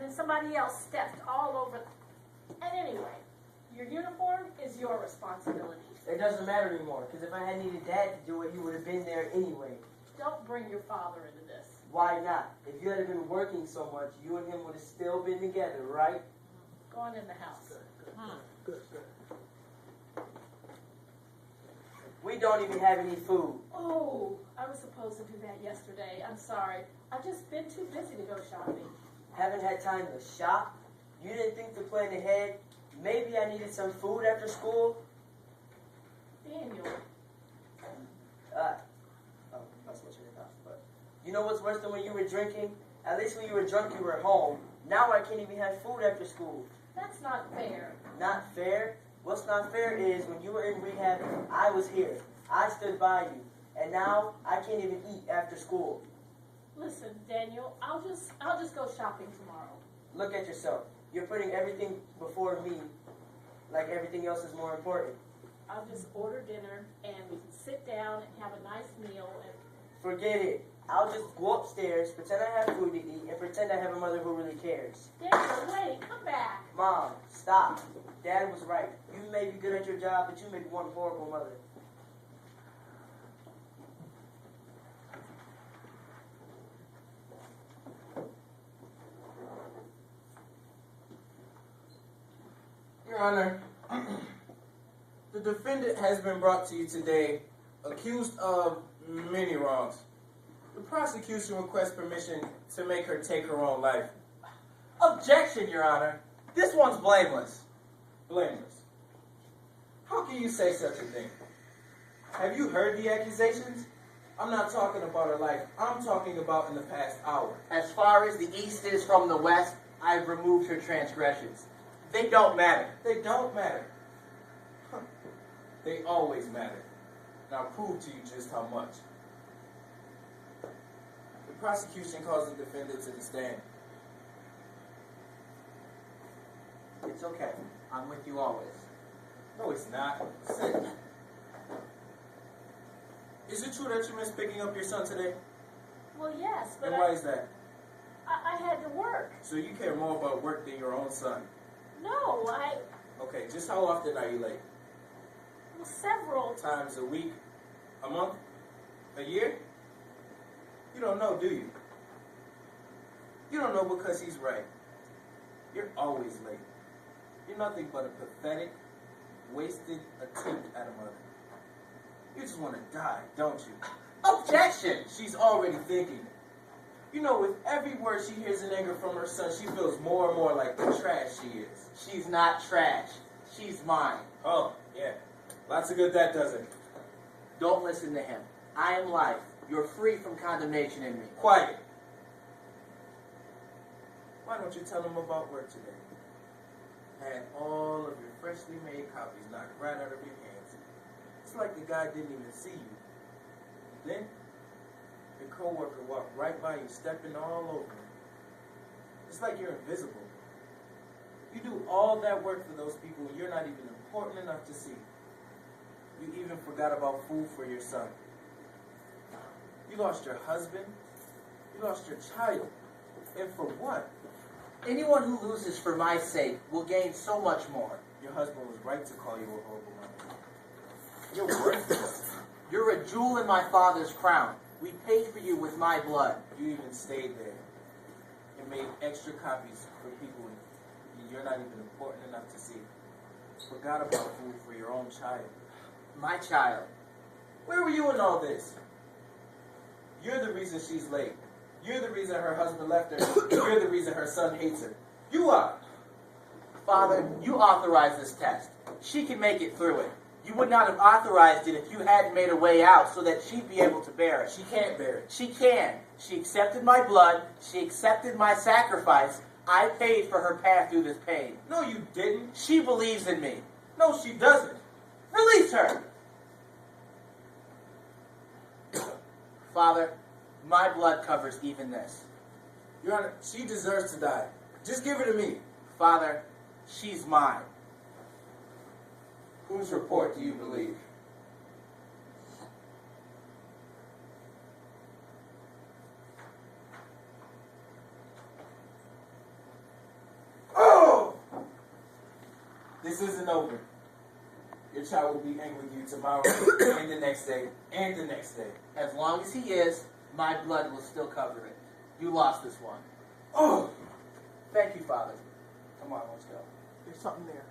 then somebody else stepped all over. And anyway, your uniform is your responsibility. It doesn't matter anymore, because if I had needed Dad to do it, he would have been there anyway. Don't bring your father into this. Why not? If you had been working so much, you and him would have still been together, right? Go on in the house. Good. We don't even have any food. Oh, I was supposed to do that yesterday. I'm sorry. I've just been too busy to go shopping. Haven't had time to shop? You didn't think to plan ahead? Maybe I needed some food after school? Daniel. That's what you thought. But you know what's worse than when you were drinking? At least when you were drunk, you were home. Now I can't even have food after school. That's not fair. Not fair? What's not fair is when you were in rehab, I was here. I stood by you. And now I can't even eat after school. Listen, Daniel, I'll just go shopping tomorrow. Look at yourself. You're putting everything before me like everything else is more important. I'll just order dinner and we can sit down and have a nice meal and... Forget it. I'll just go upstairs, pretend I have food to eat, and pretend I have a mother who really cares. Daniel, wait, come back. Mom, stop. Dad was right. You may be good at your job, but you make one horrible mother. Your Honor, the defendant has been brought to you today accused of many wrongs. The prosecution requests permission to make her take her own life. Objection, Your Honor. This one's blameless. Blameless. How can you say such a thing? Have you heard the accusations? I'm not talking about her life. I'm talking about in the past hour. As far as the east is from the west, I've removed her transgressions. They don't matter. They don't matter. Huh. They always matter. And I'll prove to you just how much. The prosecution calls the defendant to the stand. It's okay. I'm with you always. No, it's not. Sit. Is it true that you missed picking up your son today? Well, yes, but And why is that? I had to work. So you care more about work than your own son? No, Okay, just how often are you late? well, several. Times a week? A month? A year? You don't know, do you? You don't know because he's right. You're always late. You're nothing but a pathetic, wasted attempt at a mother. You just want to die, don't you? Objection! She's already thinking. You know, with every word she hears in anger from her son, she feels more and more like the trash she is. She's not trash. She's mine. Oh, yeah. Lots of good that does it. Don't listen to him. I am life. You're free from condemnation in me. Quiet. Why don't you tell him about work today? Had all of your freshly made copies knocked right out of your hands. It's like the guy didn't even see you. Then, your coworker walked right by you, stepping all over you. It's like you're invisible. You do all that work for those people and you're not even important enough to see. You even forgot about food for your son. You lost your husband. You lost your child. And for what? Anyone who loses for my sake will gain so much more. Your husband was right to call you a horrible mother. You're worthless. You're a jewel in my father's crown. We paid for you with my blood. You even stayed there and made extra copies for people you're not even important enough to see. Forgot about food for your own child. My child. Where were you in all this? You're the reason she's late. You're the reason her husband left her. You're the reason her son hates her. You are. Father, you authorized this test. She can make it through it. You would not have authorized it if you hadn't made a way out so that she'd be able to bear it. She can't bear it. She can. She accepted my blood. She accepted my sacrifice. I paid for her path through this pain. No, you didn't. She believes in me. No, she doesn't. Release her! Father, my blood covers even this. Your Honor, she deserves to die. Just give her to me. Father, she's mine. Whose report do you believe? This isn't over. Your child will be angry with you tomorrow, and the next day, and the next day. As long as he is, my blood will still cover it. You lost this one. Oh! Thank you, Father. Come on, let's go. There's something there.